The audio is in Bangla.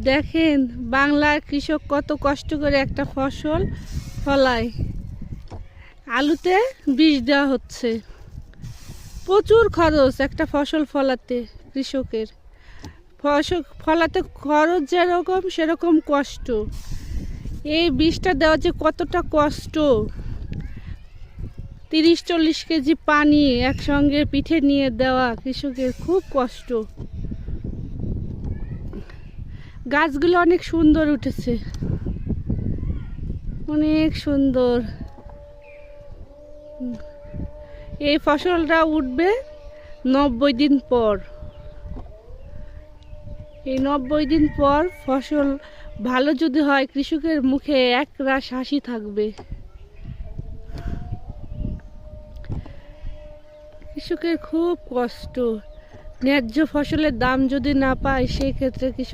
দেখেন বাংলার কৃষক কত কষ্ট করে একটা ফসল ফলায়। আলুতে বিষ দেওয়া হচ্ছে, প্রচুর খরচ একটা ফসল ফলাতে। কৃষকের ফসল ফলাতে খরচ যেরকম সেরকম কষ্ট। এই বিষটা দেওয়া যে কতটা কষ্ট। 30-40 কেজি পানি একসঙ্গে পিঠে নিয়ে দেওয়া কৃষকের খুব কষ্ট। গাছগুলো অনেক সুন্দর উঠেছে, অনেক সুন্দর। এই ফসলটা উঠবে 90 দিন পর। এই 90 দিন পর ফসল ভালো যদি হয়, কৃষকের মুখে একরাশ হাসি থাকবে। কৃষকের খুব কষ্ট। ন্যায্য ফসলের দাম যদি না পায়, সেই ক্ষেত্রে কৃষক